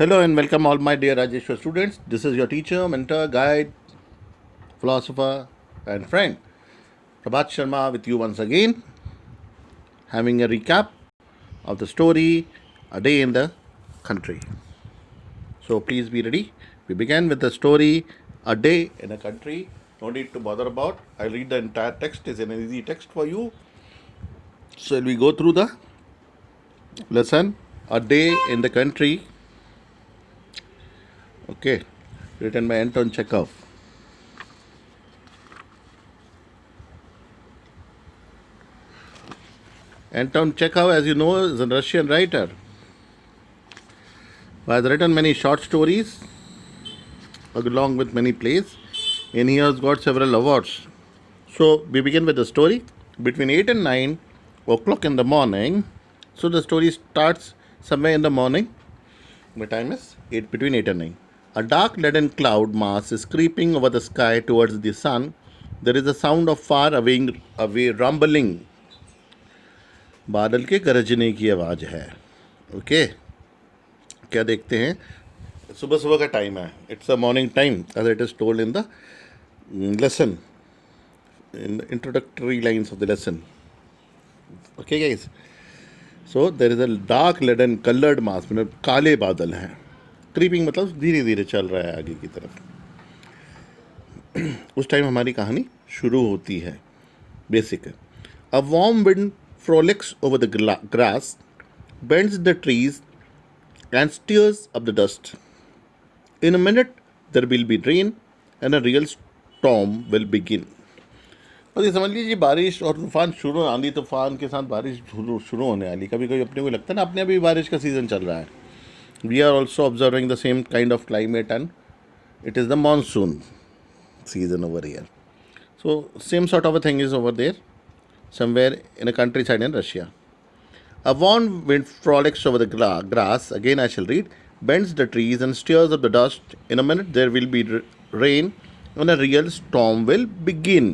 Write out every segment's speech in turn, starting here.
Hello and welcome all my dear Rajeshwar students. This is your teacher, mentor, guide, philosopher and friend Prabhat Sharma with you once again, having a recap of the story A Day in the Country. So please be ready. We begin with the story A Day in a Country. No need to bother about. I'll read the entire text. It's an easy text for you. So we go through the lesson A Day in the Country. Okay. Written by Anton Chekhov. Anton Chekhov, as you know, is a Russian writer who has written many short stories along with many plays, and he has got several awards. So we begin with the story. Between 8 and 9 o'clock in the morning, so the story starts somewhere in the morning. The time is between 8 and 9. A dark leaden cloud mass is creeping over the sky towards the sun. There is a sound of far away rumbling. बादल के गरजने की आवाज़ है. Okay, क्या देखते हैं? सुबह सुबह का टाइम है. It's a morning time as it is told in the lesson, in the introductory lines of the lesson. Okay guys, so there is a dark leaden colored mass, मतलब काले बादल हैं. क्रीपिंग मतलब धीरे धीरे चल रहा है आगे की तरफ. उस टाइम हमारी कहानी शुरू होती है. बेसिक है. A warm wind frolics over the grass, bends the trees, and stirs up the dust. In a minute, there will be rain, and a real storm will begin. और ये समझ लीजिए बारिश और तूफान शुरू, आंधी तूफान के साथ बारिश शुरू होने वाली. कभी कभी अपने को लगता है ना अपने अभी बारिश का सीज़न चल रहा है. We are also observing the same kind of climate and it is the monsoon season over here. So same sort of a thing is over there, somewhere in a countryside in Russia. A warm wind frolics over the grass. Again I shall read. Bends the trees and stirs up the dust. In a minute there will be rain, and a real storm will begin.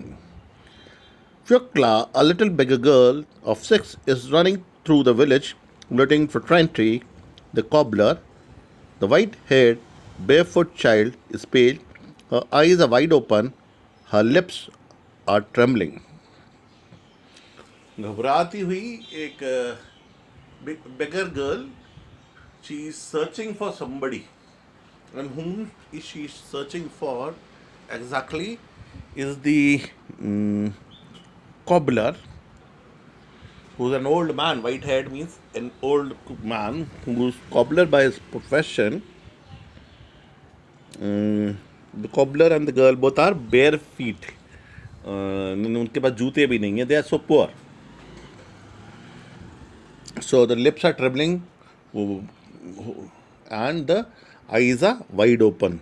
Fyokla, a little beggar girl of 6, is running through the village, looking for Trenty, the cobbler. The white-haired, barefoot child is pale. Her eyes are wide open. Her lips are trembling. घबराती हुई एक beggar girl, she is searching for somebody. And whom is she searching for exactly? Is the cobbler, who's an old man. White-haired means an old man who's cobbler by his profession. The cobbler and the girl both are bare feet. उनके पास जूते भी नहीं है. They are so poor. So the lips are trembling and the eyes are wide open.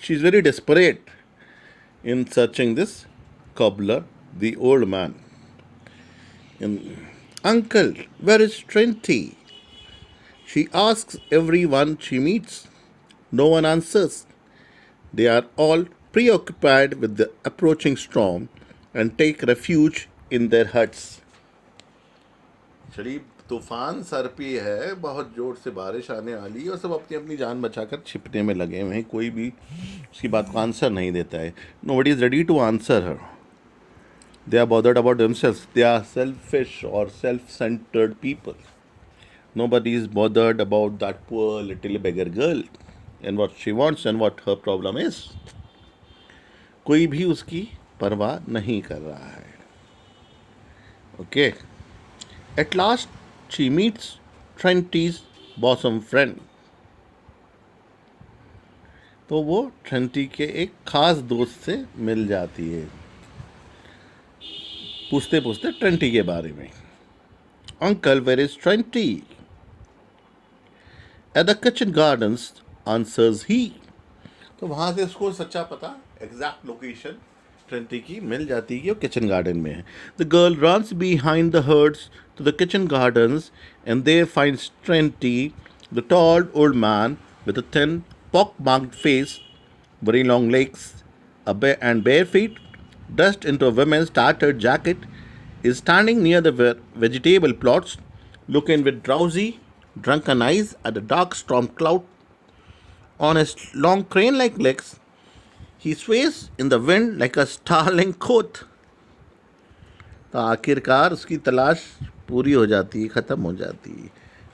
She's very desperate in searching this cobbler, the old man. Uncle, where is Trenty? She asks everyone she meets. No one answers. They are all preoccupied with the approaching storm and take refuge in their huts. चलिए, तूफान sir पे है, बहुत जोर से बारिश आने वाली है और सब अपनी अपनी जान बचाकर छिपने में लगे हुए हैं. कोई भी उसकी बात को आंसर नहीं देता है. Nobody is ready to answer her. They are bothered about themselves. They are selfish or self-centered people. Nobody is bothered about that poor little beggar girl and what she wants and what her problem is. कोई भी उसकी परवाह नहीं कर रहा है. Okay. At last, she meets Trenty's bosom friend. तो वो ट्रेंटी के एक खास दोस्त से मिल जाती है, पूछते पूछते ट्रेंटी के बारे में. Uncle, where is Trenty? At the kitchen gardens, answers he. तो वहाँ से उसको सच्चा पता, एग्जैक्ट लोकेशन ट्रेंटी की मिल जाती है कि वो किचन गार्डन में है. The girl runs behind the herds to the kitchen gardens and there finds Trinity, the tall old man with a thin pock-marked face, very long legs, and bare feet, dressed into a woman's tattered jacket, is standing near the vegetable plots, looking with drowsy, drunken eyes at the dark storm cloud On his long crane like legs, he sways in the wind like a starling coat. तो आखिरकार उसकी तलाश पूरी हो जाती है, ख़त्म हो जाती है.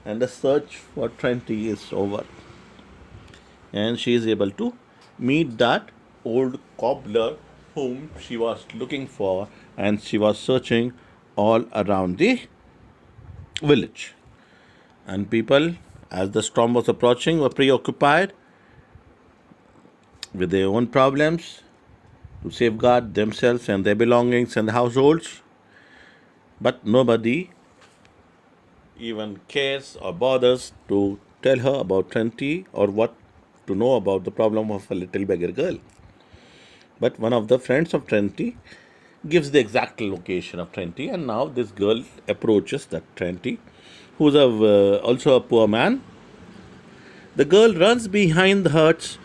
And the search for Trenti is over. And she is able to meet that old cobbler whom she was looking for, and she was searching all around the village. And people, as the storm was approaching, were preoccupied with their own problems to safeguard themselves and their belongings and households. But nobody even cares or bothers to tell her about Trenti or what to know about the problem of a little beggar girl. But one of the friends of Trenti gives the exact location of Trenti, and now this girl approaches that Trenti, who's also a poor man. The girl runs behind the huts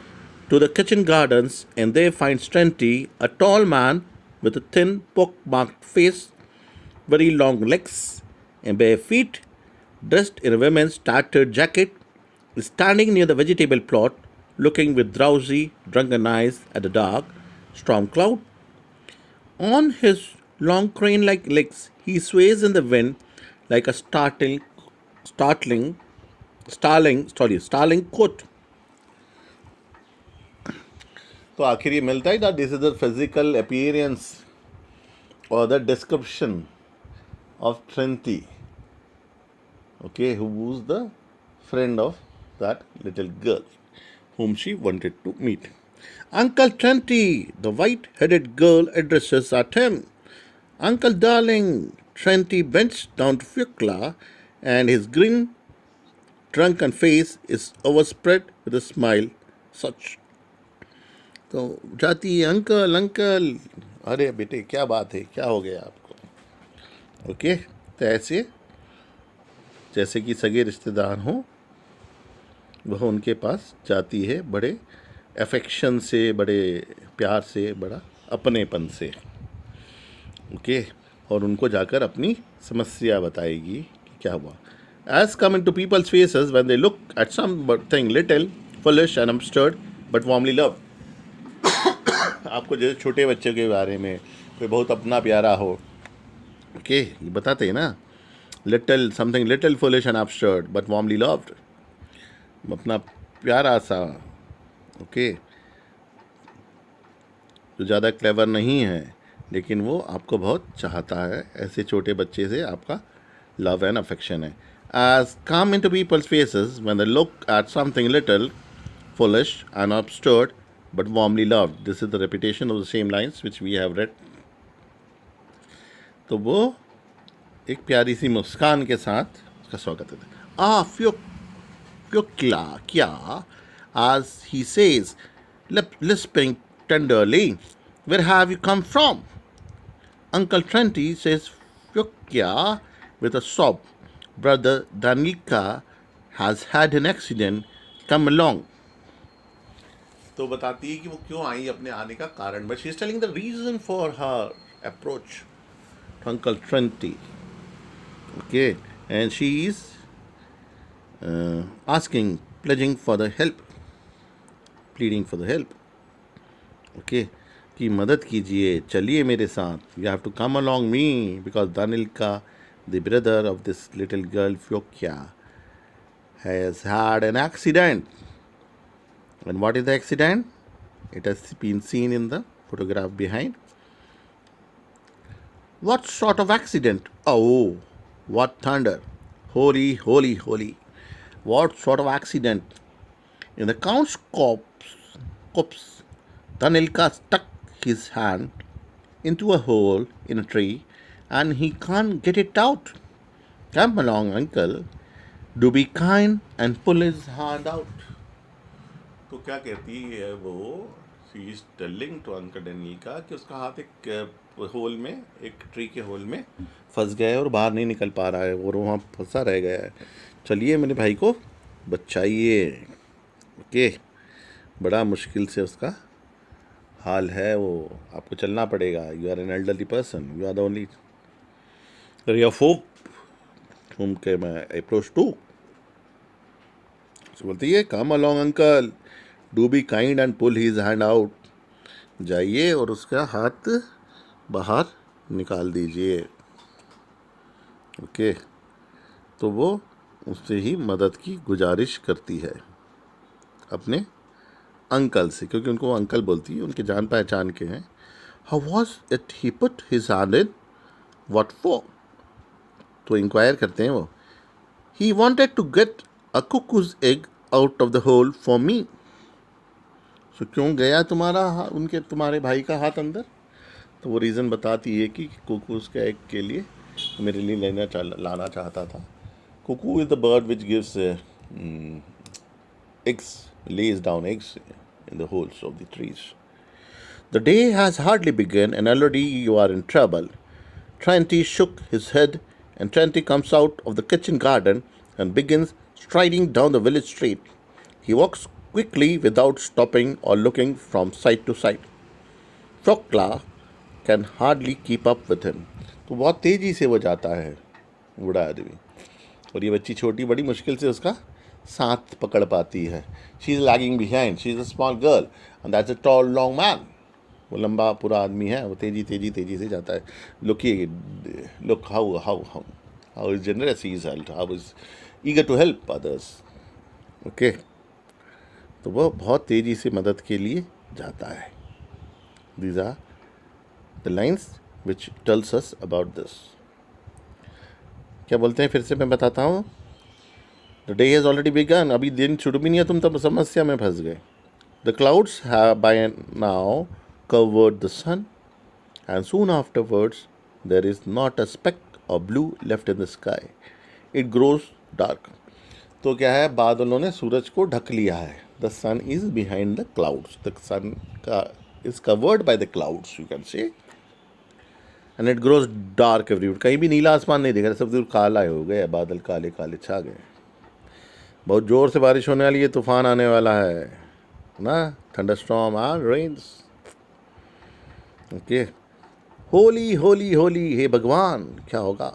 to the kitchen gardens, and there finds Trenti, a tall man with a thin, pock-marked face, very long legs, and bare feet, dressed in a woman's tattered jacket, is standing near the vegetable plot, looking with drowsy, drunken eyes at the dark storm cloud. On his long crane-like legs, he sways in the wind like a starling coat. तो आखिर ये मिलता है that this is the physical appearance or the description of Trenti, okay, who was the friend of that little girl whom she wanted to meet. Uncle Trenti, the white-headed girl addresses at him. Uncle darling, Trenti bends down to Fiocla, and his grin, drunken face is overspread with a smile. Such. तो जाती है, uncle uncle. अरे बेटे क्या बात है, क्या हो गया आपको? ओके, तो ऐसे जैसे कि सगे रिश्तेदार हों, वह उनके पास जाती है बड़े अफेक्शन से, बड़े प्यार से, बड़ा अपनेपन से. ओके, और उनको जाकर अपनी समस्या बताएगी कि क्या हुआ. As come into people's faces when they look at something little, foolish and absurd, but warmly loved. आपको जैसे छोटे बच्चे के बारे में कोई बहुत अपना प्यारा हो, ओके, ये बताते हैं ना, little something little foolish and absurd but warmly loved, अपना प्यारा सा, ओके, जो ज़्यादा क्लेवर नहीं है लेकिन वो आपको बहुत चाहता है, ऐसे छोटे बच्चे से आपका लव एंड अफेक्शन है. As come into people's faces when they look at something little, foolish and absurd but warmly loved. This is the repetition of the same lines which we have read. तो वो एक प्यारी सी मुस्कान के साथ उसका स्वागत करते हैं. Fyokla, kya? As he says, lisping tenderly, where have you come from? Uncle Trenti says, Fyokya, with a sob. Brother Danilka has had an accident. Come along. तो बताती है कि वो क्यों आई, अपने आने का कारण. But she is telling the reason for her approach to Uncle Trenti. Okay, and she is asking, pledging for the help, pleading for the help. Okay, कि मदद कीजिए, चलिए मेरे साथ. You have to come along me because Danilka, the brother of this little girl Fyokya, has had an accident. And what is the accident? It has been seen in the photograph behind. What sort of accident? Oh, what thunder! Holy, holy, holy! What sort of accident? In the Count's copse, Danilka stuck his hand into a hole in a tree and he can't get it out. Come along, uncle. Do be kind and pull his hand out. तो क्या कहती है वो, she is telling to uncle Danilka कि उसका हाथ एक whole में, एक ट्री के होल में फंस गया है और बाहर नहीं निकल पा रहा है और वहाँ फंसा रह गया है. चलिए मेरे भाई को बचाइए. ओके, बड़ा मुश्किल से उसका हाल है, वो आपको चलना पड़ेगा. You are an elderly person, you are the only ray of hope whom can I approach to. So बोलती है, come along uncle, do be kind and pull his hand out, जाइए और उसका हाथ बाहर निकाल दीजिए। ओके, तो वो उससे ही मदद की गुजारिश करती है अपने अंकल से, क्योंकि उनको अंकल बोलती है, उनके जान पहचान के हैं। How was it he put his hand in, what for, तो इंक्वायर करते हैं वो। He wanted to get a cuckoo's egg out of the hole for me, so क्यों गया तुम्हारे भाई का हाथ अंदर, तो वो रीज़न बताती है कि कुकूज का एग के लिए मेरे लिए लाना चाहता था। Kuku is the bird which gives eggs, lays down eggs in the holes of the trees. The day has hardly begun, and already you are in trouble. Trenty shook his head, and Trenty comes out of the kitchen garden and begins striding down the village street. He walks quickly without stopping or looking from side to side. Frokla can hardly keep up with him. तो बहुत तेज़ी से वो जाता है बूढ़ा आदमी, और ये बच्ची छोटी बड़ी मुश्किल से उसका साथ पकड़ पाती है। She is lagging behind, she is a small girl and that's a tall long man. वो लंबा पूरा आदमी है, वो तेजी से जाता है। Look how is generous he is, how is eager to help others. Okay, तो वो बहुत तेज़ी से मदद के लिए जाता है। These are the lines which tells us about this. क्या बोलते हैं, फिर से मैं बताता हूँ। The day has already begun, अभी दिन शुरू भी नहीं है, तुम तब समस्या में फंस गए। The clouds have by now covered the sun, and soon afterwards there is not a speck of blue left in the sky. It grows dark. तो क्या है, बादलों ने सूरज को ढक लिया है। The sun is behind the clouds. The sun is covered by the clouds, you can say. And it grows dark everywhere. कहीं भी नीला आसमान नहीं दिख रहा, सब दूर काला हो गया, बादल काले काले छा गए। बहुत ज़ोर से बारिश होने वाली है, तूफान आने वाला है ना, thunderstorm and rains. Okay, holy holy holy, हे भगवान क्या होगा।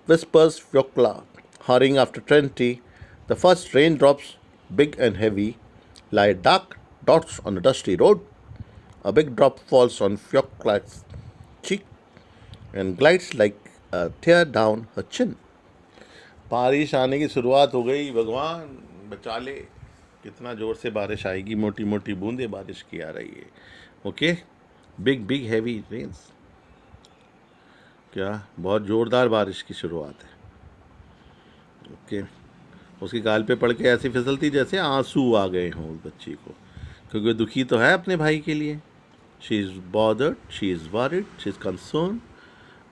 Whispers Fyokla, hurrying after Trenty. The first raindrops, big and heavy, lie dark dots on the dusty road. A big drop falls on Fyokla's cheek and glides like a tear down her chin. बारिश आने की शुरुआत हो गई, भगवान बचा ले, कितना ज़ोर से बारिश आएगी, मोटी मोटी बूंदें बारिश की आ रही है। ओके, बिग हैवी रेन्स, क्या बहुत ज़ोरदार बारिश की शुरुआत है। ओके, उसके गाल पे पड़ के ऐसी फिसलती जैसे आंसू आ गए हों उस बच्ची को, क्योंकि दुखी तो है अपने भाई के लिए। She is bothered, she is worried, she is concern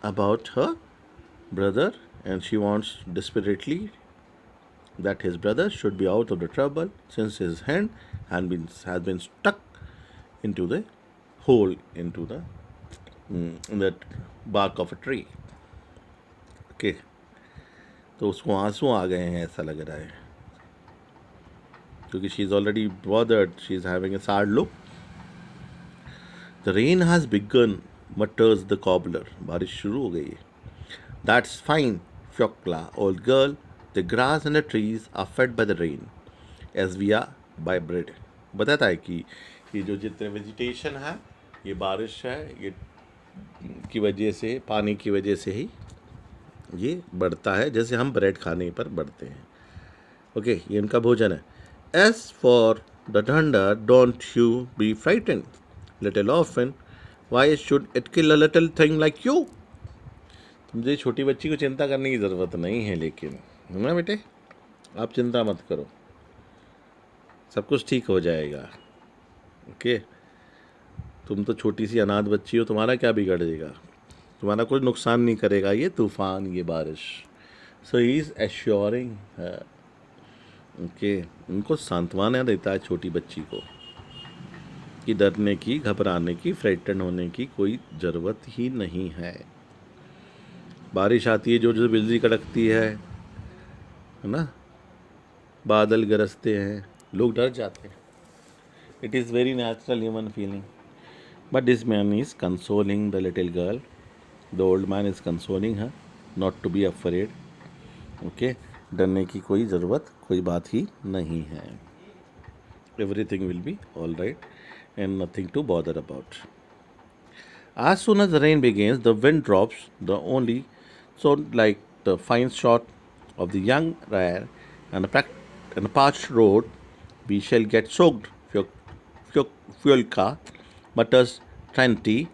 about her brother, and she wants desperately that his brother should be out of the trouble, since his hand has been stuck into the hole into the in that bark of a tree. Okay, तो उसको आंसू आ गए हैं ऐसा लग रहा है, क्योंकि she is already bothered, she is having a sad look. The rain has begun, mutters the cobbler. बारिश शुरू हो गई है। That's fine, Fyokla, old girl. The grass and the trees are fed by the rain, as we are by bread. बताता है कि ये जो जितने वेजिटेशन है, ये बारिश है, ये की वजह से, पानी की वजह से ही ये बढ़ता है, जैसे हम ब्रेड खाने पर बढ़ते हैं। ओके, ये इनका भोजन है। As for the thunder, don't you be frightened, little orphan. Why should it kill a little thing like you? मुझे छोटी बच्ची को चिंता करने की ज़रूरत नहीं है, लेकिन ना बेटे, आप चिंता मत करो, सब कुछ ठीक हो जाएगा। ओके, तुम तो छोटी सी अनाथ बच्ची हो, तुम्हारा क्या बिगड़ जाएगा, तुम्हारा कुछ नुकसान नहीं करेगा ये तूफ़ान, ये बारिश। सो ही इज़ एश्योरिंग है। ओके, उनको सांत्वना देता है छोटी बच्ची को कि डरने की, घबराने की, फ्रेटन होने की कोई ज़रूरत ही नहीं है। बारिश आती है, जो जो बिजली कड़कती है ना, बादल गरजते हैं, लोग डर जाते हैं। It is very natural human feeling, but this man is consoling the little girl, the old man is consoling her not to be afraid. Okay, डरने की कोई ज़रूरत, कोई बात ही नहीं है। everything will be all right and nothing to bother about. As soon as the rain begins, the wind drops, the only so like the fine shot of the young rare and and a parched road, we shall get soaked. Fiolka mutters Trenty,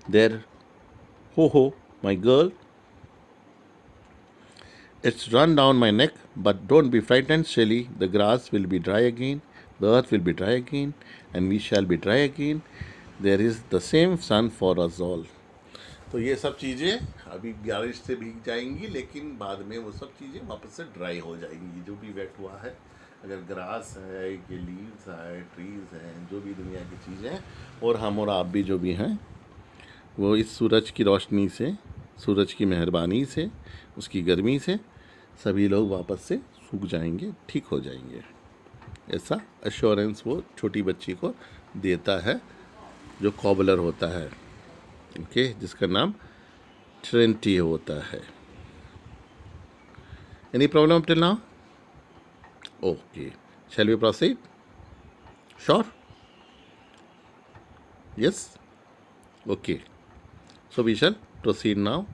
there, ho ho, my girl, it's run down my neck, but don't be frightened, Shelly. The grass will be dry again, the earth will be dry again, and we shall be dry again. There is the same sun for us all. तो ये सब चीज़ें अभी बारिश से भीग जाएंगी, लेकिन बाद में वो सब चीज़ें वापस से ड्राई हो जाएंगी। जो भी वेट हुआ है, अगर ग्रास है, ये लीव्स है, ट्रीज़ हैं, जो भी दुनिया की चीज़ें हैं, और हम और आप भी जो भी हैं, वो इस सूरज की रोशनी से, सूरज की मेहरबानी से, उसकी गर्मी से सभी लोग वापस से सूख जाएंगे, ठीक हो जाएंगे। ऐसा अश्योरेंस वो छोटी बच्ची को देता है जो कॉबलर होता है, ओके, जिसका नाम ट्रेंटी होता है। Any problem till now? Okay, shall we proceed? Sure? Yes? Okay, so we shall proceed now.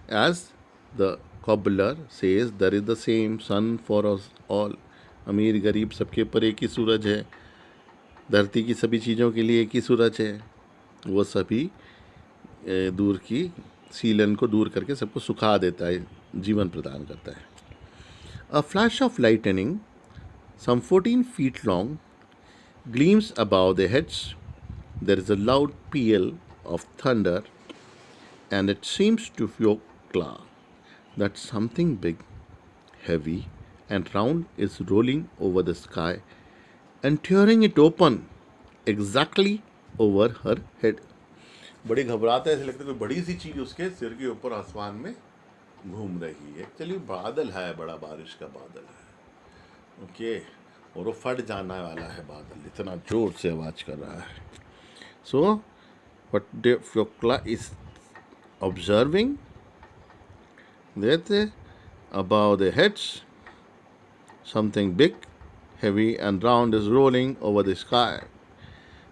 As the cobbler says, there is the same sun for us all. अमीर गरीब सबके ऊपर एक ही सूरज है, धरती की सभी चीज़ों के लिए एक ही सूरज है। वो सभी दूर की सीलन को दूर करके सबको सुखा देता है, जीवन प्रदान करता है। A flash of lightning, some 14 feet long, gleams above their heads. There is a loud peal of thunder, and it seems to Fyokla that something big, heavy, and round is rolling over the sky and tearing it open exactly over her head. बड़ी घबराता है, ऐसे लगता है कोई बड़ी सी चीज़ उसके सिर के ऊपर आसमान में घूम रही है। एक्चुअली बादल है, बड़ा बारिश का बादल है, ओके, और वो फट जाने वाला है बादल, इतना जोर से आवाज़ कर रहा है। So what Fyokla is observing that above their heads something big, heavy and round is rolling over the sky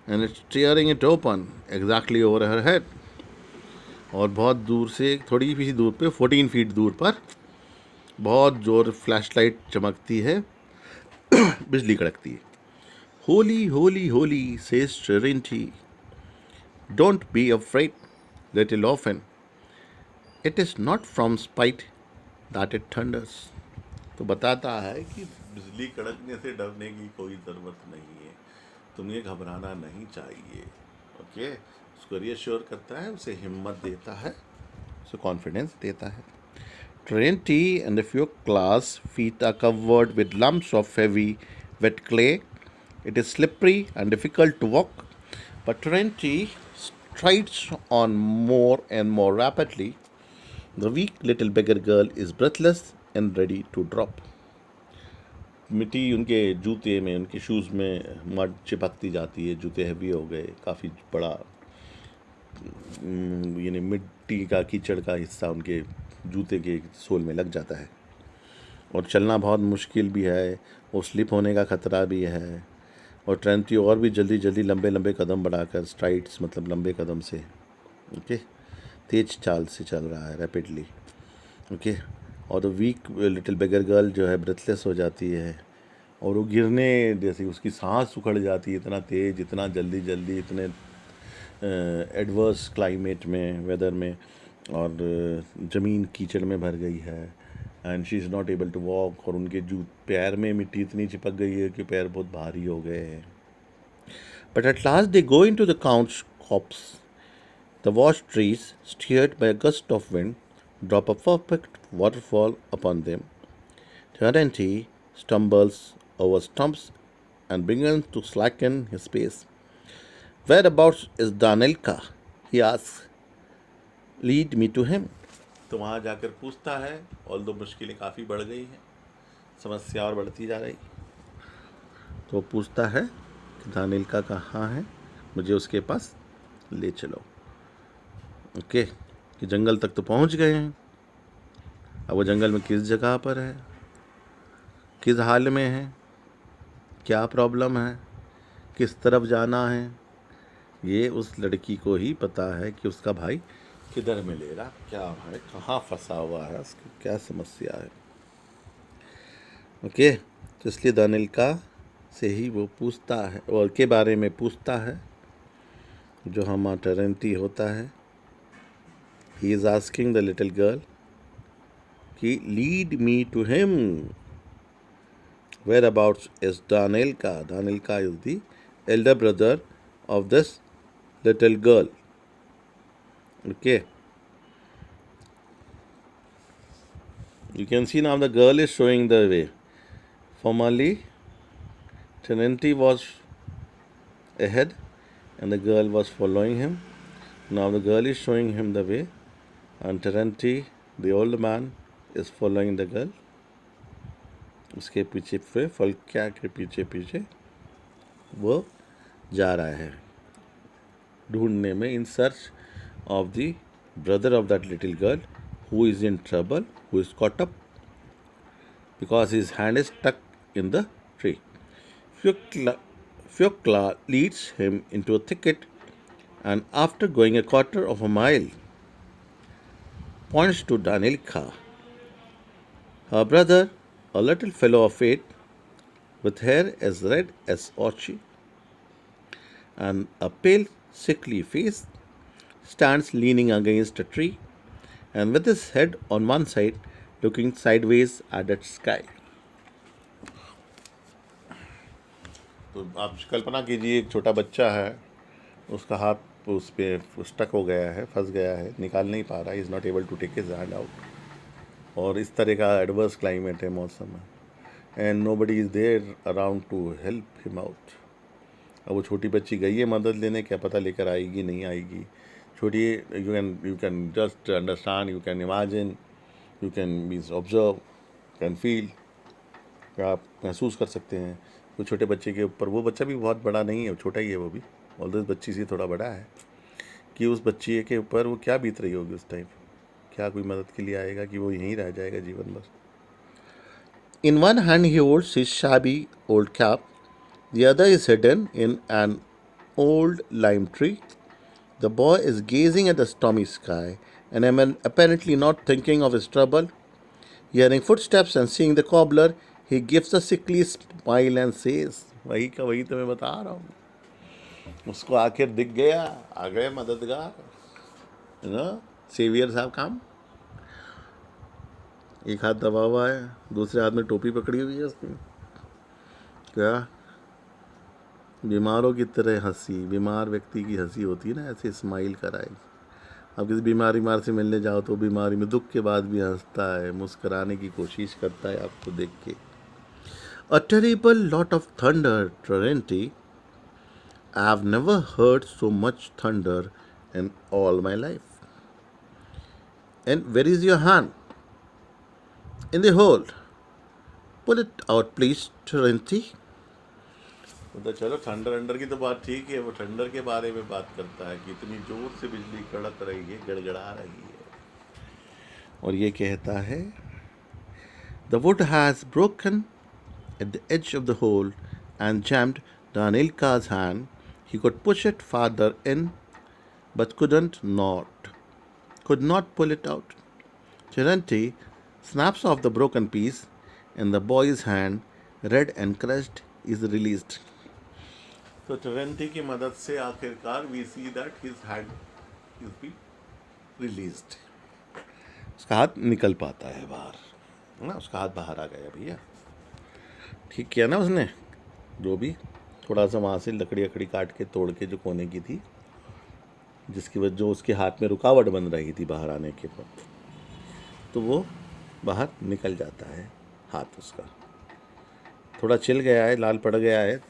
and it's tearing it open exactly over her head. और बहुत दूर से, थोड़ी भी दूर पे, 14 फीट दूर पर बहुत जोर फ्लैश लाइट चमकती है, बिजली कड़कती है। Holi holy Holi says Trinity, don't be afraid, little orphan. It is not from spite that it thunders. तो बताता है कि बिजली कड़कने से डरने की कोई ज़रूरत नहीं है, तुम्हें घबराना नहीं चाहिए, ओके। उसको रियश्योर करता है, उसे हिम्मत देता है, उसे कॉन्फिडेंस देता है। Trinity and a few class feet are covered with lumps of heavy wet clay. It is slippery and difficult to walk, but Trinity strides on more and more rapidly. The weak little beggar girl is breathless and ready to drop. मिट्टी उनके जूते में, उनके shoes में mud चिपकती जाती है, जूते heavy हो गए, काफ़ी बड़ा यानी मिट्टी का, कीचड़ का हिस्सा उनके जूते के सोल में लग जाता है, और चलना बहुत मुश्किल भी है, और स्लिप होने का ख़तरा भी है। और ट्रेंटी और भी जल्दी जल्दी लंबे लंबे कदम बढ़ाकर, स्ट्राइड्स मतलब लंबे कदम से, ओके, तेज चाल से चल रहा है, रैपिडली, ओके। और the weak little beggar girl जो है ब्रेथलेस हो जाती है, और वो गिरने जैसी, उसकी सांस उखड़ जाती है, इतना तेज, इतना जल्दी जल्दी, इतने एडवर्स क्लाइमेट में, वेदर में, और ज़मीन कीचड़ में भर गई है, and she is not able to walk, और उनके पैर में मिट्टी इतनी चिपक गई है कि पैर बहुत भारी हो गए हैं। But at last they go into the Count's copse. The watch trees, steered by a gust of wind, drop a perfect waterfall upon them. Trinity stumbles over stumps and begins to slacken his pace. Whereabouts is Danilka? He asks. Lead me to him. तो वहाँ जाकर पूछता है, all दो मुश्किलें काफ़ी बढ़ गई हैं, समस्या और बढ़ती जा रही, तो पूछता है कि दानिल्का कहाँ है, मुझे उसके पास ले चलो, ओके। कि जंगल तक तो पहुंच गए हैं, अब वो जंगल में किस जगह पर है, किस हाल में है, क्या प्रॉब्लम है, किस तरफ जाना है, ये उस लड़की को ही पता है कि उसका भाई किधर मिलेगा, क्या है, कहाँ फंसा हुआ है, उसकी क्या समस्या है। ओके, तो इसलिए दानिल्का से ही वो पूछता है और के बारे में पूछता है जो हमारा टेरेंटी होता है। He is asking the little girl कि lead me to him. Whereabouts is Danilka? Danilka is the elder brother of this little girl. Okay, you can see now the girl is showing the way. Formerly Tenenti was ahead and the girl was following him. Now the girl is showing him the way and Tenenti, the old man, is following the girl. उसके पीछे पे फलक्या के पीछे पीछे वो जा रहा है ढूंढने में, in search of the brother of that little girl who is in trouble, who is caught up because his hand is stuck in the tree. Fyokla leads him into a thicket and after going a quarter of a mile points to Danilka, her brother, a little fellow of 8 with hair as red as orchid and a pale sickly face, stands leaning against a tree and with his head on one side looking sideways at the sky. तो आप कल्पना कीजिए एक छोटा बच्चा है, उसका हाथ उस पर स्टक हो गया है, फंस गया है, निकाल नहीं पा रहा है, is not able to take his hand out. और इस तरह का एडवर्स क्लाइमेट है, मौसम है, and nobody is there around to help him out. अब वो छोटी बच्ची गई है मदद लेने, क्या पता लेकर आएगी नहीं आएगी। छोटी, you can just understand, you can imagine, you can means observe, can feel, आप महसूस कर सकते हैं वो छोटे बच्चे के ऊपर। वो बच्चा भी बहुत बड़ा नहीं है, छोटा ही है वो भी, ऑल्दो उस बच्ची से थोड़ा बड़ा है, कि उस बच्ची के ऊपर वो क्या बीत रही होगी उस टाइम। क्या कोई मदद के लिए आएगा कि वो यहीं रह जाएगा जीवन भर। In one hand he holds his shabby old cap, the other is hidden in an old lime tree. The boy is gazing at the stormy sky and apparently not thinking of his trouble. Hearing footsteps and seeing the cobbler, he gives a sickly smile and says, वही का वही तो मैं बता रहा हूँ, उसको आखिर दिख गया, आ गए मददगार, सेवियर साहब काम। एक हाथ दबा हुआ है, दूसरे हाथ में टोपी पकड़ी हुई है उसने। क्या बीमारों की तरह हंसी, बीमार व्यक्ति की हंसी होती है ना, ऐसे स्माइल कराएगी। अब किसी बीमार से मिलने जाओ तो बीमारी में दुख के बाद भी हंसता है, मुस्कराने की कोशिश करता है आपको देख के। A terrible lot of thunder, Trorenti. I have never heard so much thunder in all my life. And where is your hand? In the hole. Pull it out, please, Trorenti. तो चलो थंडर अंडर की तो बात ठीक है, वो thunder के बारे में बात करता है कि इतनी जोर से बिजली कड़क रही है, गड़गड़ा रही है, और ये कहता है The wood has broken at the edge of the hole and jammed Danilka's hand. He could push it farther in, but could not pull it out. Cherenti snaps off the broken piece, and the boy's hand, red and crushed, is released. तो टेरेंटी की मदद से आखिरकार we see that his hand is be released, उसका हाथ निकल पाता है बाहर, है ना, उसका हाथ बाहर आ गया भैया। ठीक किया ना उसने, जो भी थोड़ा सा वहाँ से लकड़ी अकड़ी काट के तोड़ के जो कोने की थी, जिसकी वजह जो उसके हाथ में रुकावट बन रही थी बाहर आने के बाद, तो वो बाहर निकल जाता है हाथ उसका। थोड़ा छिल गया है, लाल पड़ गया है,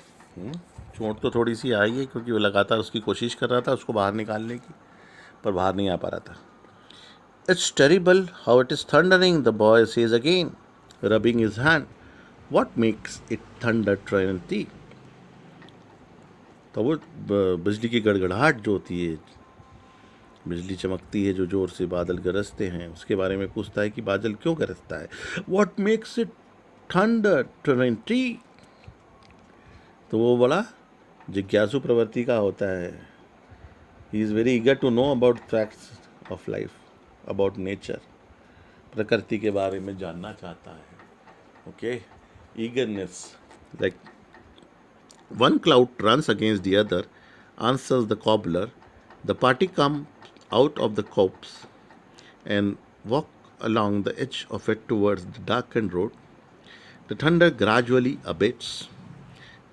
चोट तो थोड़ी सी आई है क्योंकि वो लगातार उसकी कोशिश कर रहा था उसको बाहर निकालने की, पर बाहर नहीं आ पा रहा था। It's terrible how it is thundering, the boy says again, rubbing his hand. What makes it thunder, Trorenti? तो वो बिजली की गड़गड़ाहट जो होती है, बिजली चमकती है जो जोर से बादल गरजते हैं, उसके बारे में पूछता है कि बादल क्यों गरजता है। What makes it thunder, Trorenti? तो वो बोला जिज्ञासु प्रवृत्ति का होता है. He is very eager to know about facts of life, about nature. प्रकृति के बारे में जानना चाहता है. Okay, eagerness. Like one cloud runs against the other, answers the cobbler. The party come out of the copse and walk along the edge of it towards the darkened road. The thunder gradually abates,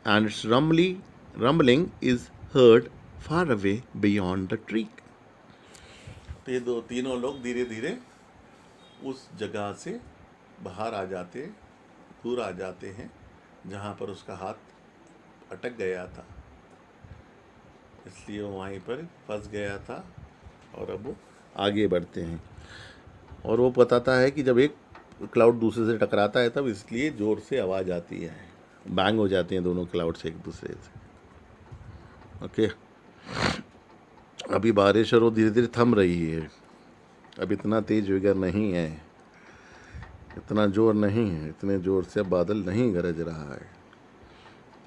and its rumbling is heard far away beyond the tree. तो ये तीनों लोग धीरे धीरे उस जगह से बाहर आ जाते, दूर आ जाते हैं जहाँ पर उसका हाथ अटक गया था, इसलिए वो वहीं पर फंस गया था. और अब वो आगे बढ़ते हैं. और वो बताता है कि जब एक क्लाउड दूसरे से टकराता है तब इसलिए ज़ोर से आवाज़ आती है, बैंग हो जाते हैं दोनों क्लाउड से एक दूसरे से. ओके, अभी बारिश और वो धीरे धीरे थम रही है. अब इतना तेज विगर नहीं है, इतना ज़ोर नहीं है, इतने ज़ोर से अब बादल नहीं गरज रहा है.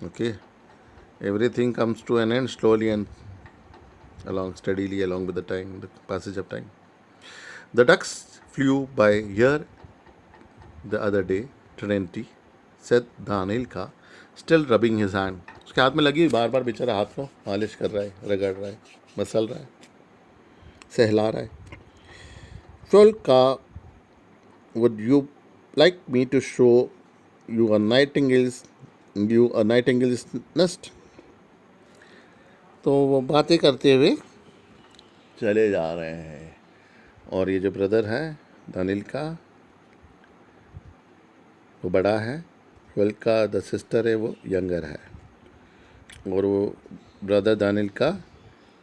Okay, everything comes to an end slowly and steadily along with the passage of time. The ducks flew by here the other day. Trinity, said Dhanilka, still rubbing his hand. उसके हाथ में लगी, बार बार बेचारा हाथ को मालिश कर रहा है, रगड़ रहा है, मसल रहा है, सहला रहा है. Fjolka, would you like me to show you a nightingale's nest? तो वो बातें करते हुए चले जा रहे हैं. और ये जो ब्रदर है दानिल का, वो बड़ा है. वेल का द सिस्टर है, वो यंगर है. और वो ब्रदर दानिल का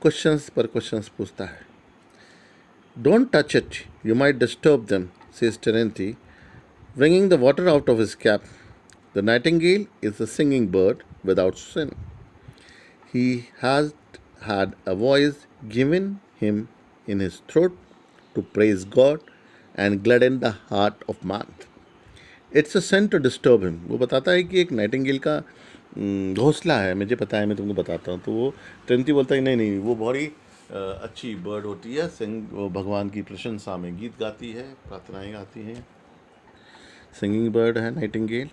क्वेश्चंस पर क्वेश्चंस पूछता है. Don't touch it, you might disturb them, says Terenty, wringing the water out of his cap. The nightingale is a singing bird without sin. He has had a voice given him in his throat to praise God and gladden the heart of man. It's a sin to disturb him. वो बताता है कि एक Nightingale का घोंसला है, मुझे पता है, मैं तुमको बताता हूँ. तो वो ट्रेंटी बोलता है नहीं नहीं, वो बड़ी अच्छी बर्ड होती है, वो भगवान की प्रशंसा में गीत गाती है, प्रार्थनाएं गाती हैं. सिंगिंग बर्ड है नाइटिंगेल,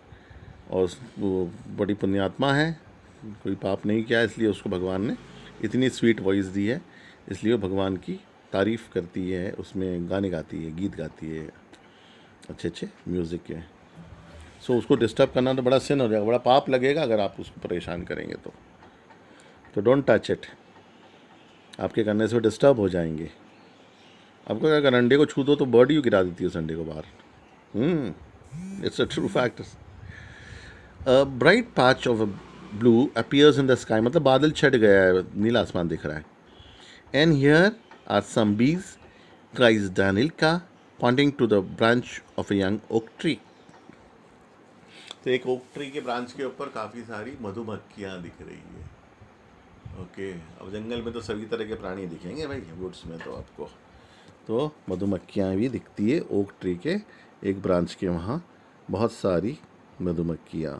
और वो बड़ी पुण्यात्मा है, कोई पाप नहीं किया, इसलिए उसको भगवान ने इतनी स्वीट वॉइस दी है. इसलिए वो भगवान की तारीफ़ करती है, उसमें गाने गाती है, गीत गाती है, अच्छे अच्छे म्यूज़िक के. सो उसको डिस्टर्ब करना तो बड़ा सिन हो जाएगा, बड़ा पाप लगेगा अगर आप उसको परेशान करेंगे तो डोंट टच इट. आपके करने से वो डिस्टर्ब हो जाएंगे. आपको अगर अंडे को छू दो तो बर्ड ही गिरा देती है उस अंडे को बाहर. It's a true fact. A bright patch of blue appears in the sky. मतलब बादल छट गया है, नीला आसमान दिख रहा है. And here are some bees, cries Danilka, pointing to the branch of a young oak tree. तो एक ओक ट्री के ब्रांच के ऊपर काफ़ी सारी मधुमक्खियाँ दिख रही है. ओके, अब जंगल में तो सभी तरह के प्राणी दिखेंगे भाई, वुड्स में तो आपको. तो मधुमक्खियाँ भी दिखती है ओक ट्री के एक ब्रांच के वहाँ, बहुत सारी मधुमक्खियाँ.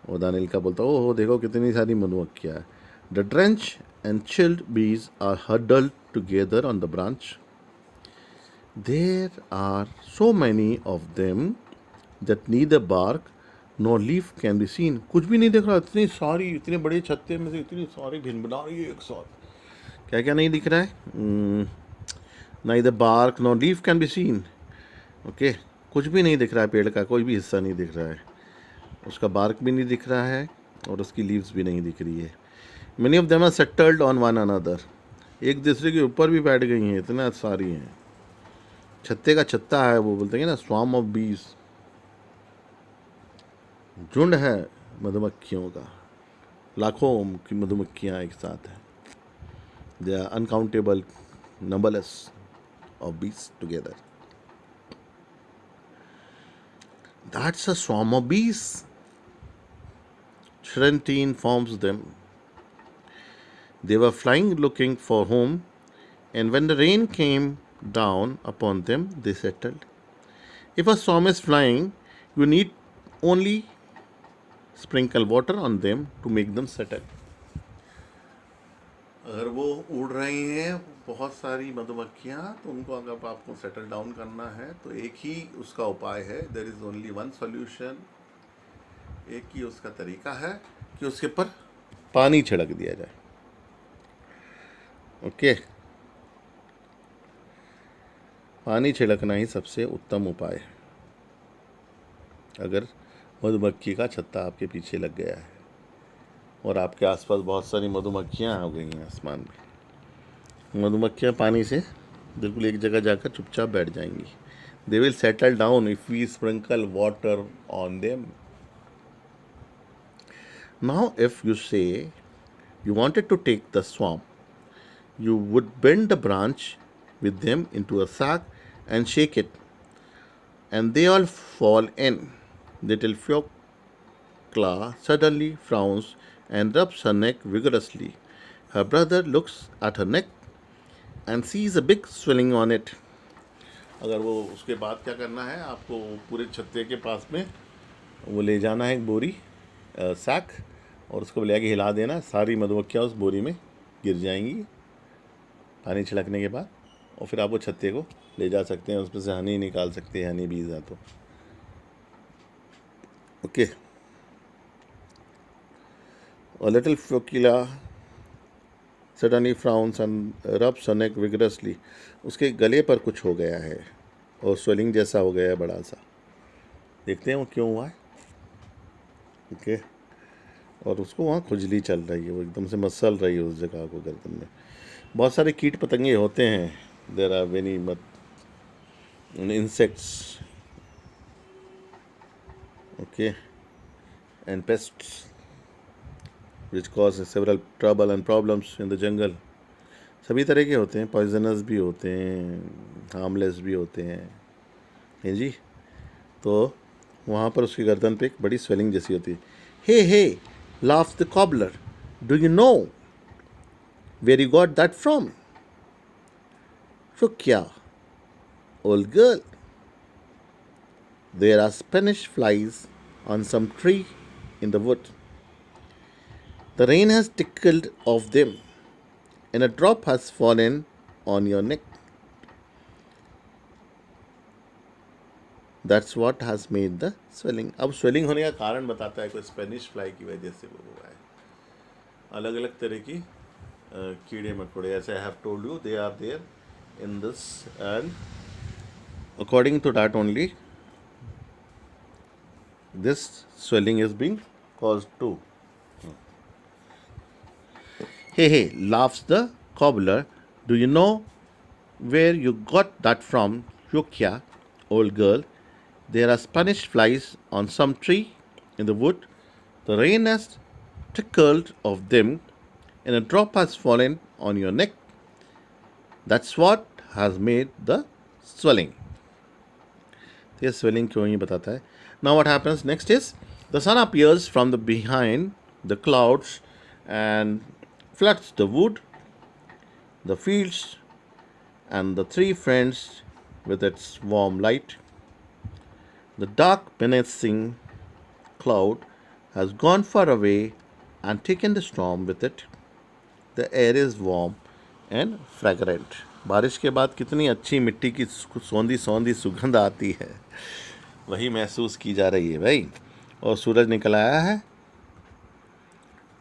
और दानिल का बोलता, ओह देखो कितनी सारी मधुमक्खियाँ. The drench and chilled bees are huddled together on the branch. There are so many of them that neither bark nor leaf can be seen. कुछ भी नहीं दिख रहा, इतनी सारी, इतने बड़े छत्ते में से इतनी सारी भिनभिना रही है एक साथ. क्या क्या नहीं दिख रहा है? Neither bark nor leaf can be seen. Okay, कुछ भी नहीं दिख रहा है, पेड़ का कोई भी हिस्सा नहीं दिख रहा है, उसका बार्क भी नहीं दिख रहा है और उसकी लीव्स भी नहीं दिख रही है. Many of them are settled on one another. एक दूसरे के ऊपर भी बैठ गई हैं, इतना सारी हैं. छत्ते का छत्ता है, वो बोलते हैं ना, स्वार्म ऑफ बीज, झुंड है मधुमक्खियों का, लाखों की मधुमक्खियाँ एक साथ हैं. They are uncountable, numberless of bees together. That's a swarm of bees. Trinity informs them. They were flying looking for home, and when the rain came down upon them, they settled. If a swarm is flying, you need only sprinkle water on them to make them settle. अगर वो उड़ रही हैं बहुत सारी मधुमक्खियाँ, तो उनको अगर आपको सेटल डाउन करना है तो एक ही उसका उपाय है. There is only one solution. एक ही उसका तरीका है कि उसके ऊपर पानी छिड़क दिया जाए. ओके, पानी छिड़कना ही सबसे उत्तम उपाय है अगर मधुमक्खी का छत्ता आपके पीछे लग गया है और आपके आसपास बहुत सारी मधुमक्खियाँ हो गई हैं आसमान में. मधुमक्खियाँ पानी से बिल्कुल एक जगह जाकर चुपचाप बैठ जाएंगी. They will settle down if we sprinkle water on them. Now if you say you wanted to take the swarm, you would bend the branch with them into a sack and shake it, and they all fall in. Little Fiocla suddenly frowns and rubs her neck vigorously. Her brother looks at her neck and sees a big swelling on it. अगर वो उसके बाद क्या करना है, आपको पूरे छत्ते के पास में वो ले जाना है एक बोरी सैक, और उसको ले आके हिला देना. सारी मधुमक्खियाँ उस बोरी में गिर जाएंगी पानी छिड़कने के बाद, और फिर आप वो छत्ते को ले जा सकते हैं. उसमें से हनी निकाल सकते हैं, हनी बीज है तो. Okay. A little Fiocla suddenly frowns and rubs her neck vigorously. उसके गले पर कुछ हो गया है और स्वेलिंग जैसा हो गया है बड़ा सा. देखते हैं वो क्यों हुआ है. ओके. और उसको वहाँ खुजली चल रही है, वो एकदम से मसल रही है उस जगह को गर्दन में. बहुत सारे कीट पतंगे होते हैं. There are weeny insects, okay, and pests which cause several trouble and problems in the jungle. सभी तरह के होते हैं. पॉइजनस भी होते हैं, हार्मलेस भी होते हैं जी. तो वहाँ पर उसकी गर्दन पे एक बड़ी स्वेलिंग जैसी होती है. हे laughs the cobbler, do you know where you got that from? Fiocla, old girl, there are Spanish flies on some tree in the wood. The rain has tickled off them, and a drop has fallen on your neck. That's what has made the swelling. अब swelling होने का कारण बताता है, कोई Spanish fly की वजह से वो हुआ है. अलग अलग तरह की कीड़े मकोड़े, ऐसे I have told you, they are there in this, and according to that only this swelling is being caused too. Hey, laughs the cobbler, do you know where you got that from? Fiocla, old girl, there are Spanish flies on some tree in the wood. The rain has trickled off them, and a drop has fallen on your neck. That's what has made the swelling. ये swelling क्यों ही बताता है. Now what happens next is the sun appears from the behind the clouds and floods the wood, the fields, and the three friends with its warm light. The dark menacing cloud has gone far away and taken the storm with it. The air is warm and fragrant. बारिश के बाद कितनी अच्छी मिट्टी की सौंधी सौंधी सुगंध आती है, वही महसूस की जा रही है भाई. और सूरज निकल आया है,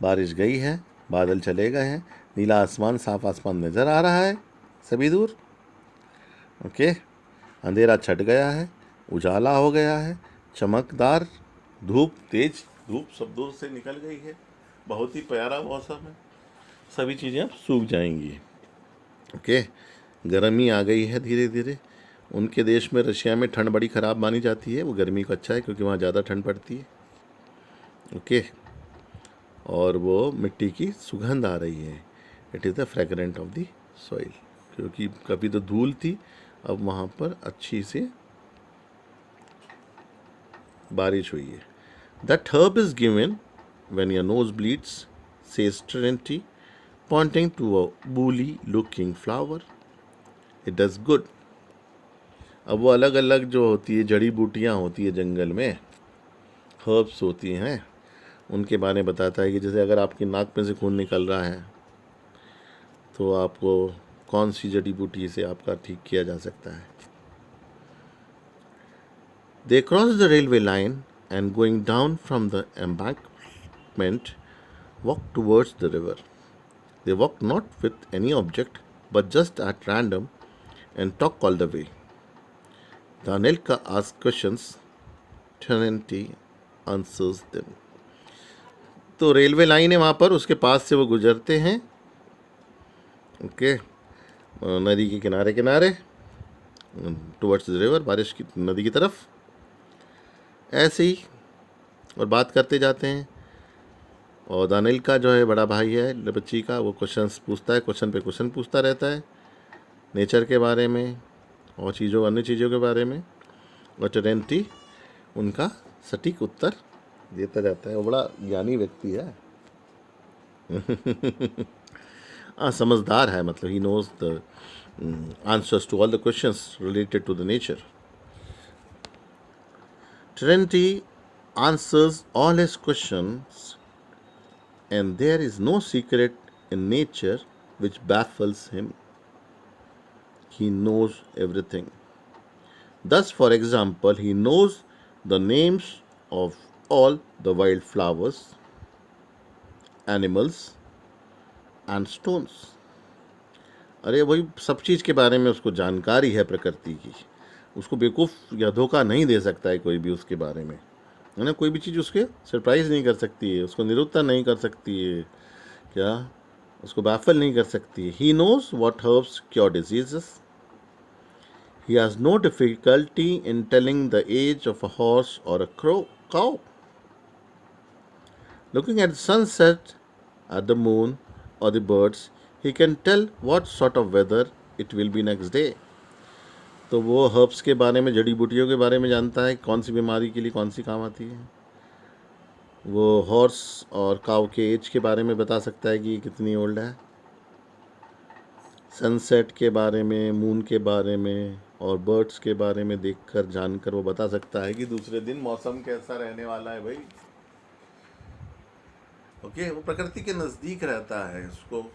बारिश गई है, बादल चले गए हैं, नीला आसमान, साफ आसमान नज़र आ रहा है सभी दूर. ओके. अंधेरा छट गया है, उजाला हो गया है, चमकदार धूप, तेज धूप सब दूर से निकल गई है. बहुत ही प्यारा मौसम है. सभी चीज़ें अब सूख जाएंगी. ओके. गर्मी आ गई है धीरे धीरे. उनके देश में, रशिया में, ठंड बड़ी ख़राब मानी जाती है. वो गर्मी को अच्छा है क्योंकि वहाँ ज़्यादा ठंड पड़ती है. ओके. और वो मिट्टी की सुगंध आ रही है. It is the fragrant of the soil. क्योंकि कभी तो धूल थी, अब वहाँ पर अच्छी से बारिश हुई है. That herb is given when your nose bleeds, says Trinity, pointing to a woolly looking flower. It does good. अब वो अलग अलग जो होती है जड़ी बूटियाँ होती है जंगल में, हर्ब्स होती हैं, उनके बारे में बताता है कि जैसे अगर आपकी नाक में से खून निकल रहा है तो आपको कौन सी जड़ी बूटी से आपका ठीक किया जा सकता है. They crossed the railway line and going down from the embankment walked towards the river. They walked not with any object but just at random and talked all the way. The Anelka asks questions, Trinity answers them. तो railway line है वहाँ पर, उसके पास से वो गुजरते हैं. Okay, नदी के किनारे किनारे टुवर्ड्स द रिवर, बारिश की नदी की तरफ, ऐसे ही और बात करते जाते हैं. और दानिल का जो है बड़ा भाई है बच्ची का, वो क्वेश्चंस पूछता है, क्वेश्चन पे क्वेश्चन पूछता रहता है नेचर के बारे में और अन्य चीज़ों के बारे में. और टेरेंटी उनका सटीक उत्तर देता जाता है. वो बड़ा ज्ञानी व्यक्ति है. हाँ, समझदार है, मतलब he knows the answers to all the questions related to the nature. Trinity answers all his questions, and there is no secret in nature which baffles him. He knows everything. Thus, for example, he knows the names of all the wild flowers, animals, and stones. अरे वही सब चीज़ के बारे में उसको जानकारी है प्रकृति की. उसको बेवकूफ़ या धोखा नहीं दे सकता है कोई भी उसके बारे में, है ना. कोई भी चीज़ उसके सरप्राइज़ नहीं कर सकती है, उसको निरुत्तर नहीं कर सकती है, क्या उसको बैफल नहीं कर सकती है. He knows what herbs cure diseases. He has no difficulty in telling the age of a horse और a cow. Looking at the sunset, at the moon or the birds, he can tell what sort of weather it will be next day. तो वो herbs के बारे में, जड़ी बूटियों के बारे में जानता है, कौन सी बीमारी के लिए कौन सी काम आती है. वो हॉर्स और काव के एज के बारे में बता सकता है कि ये कितनी ओल्ड है. सनसेट के बारे में, मून के बारे में और बर्ड्स के बारे में देखकर जानकर वो बता सकता है कि दूसरे दिन मौसम कैसा रहने वाला है भाई. ओके, वो प्रकृति के नज़दीक रहता है, उसको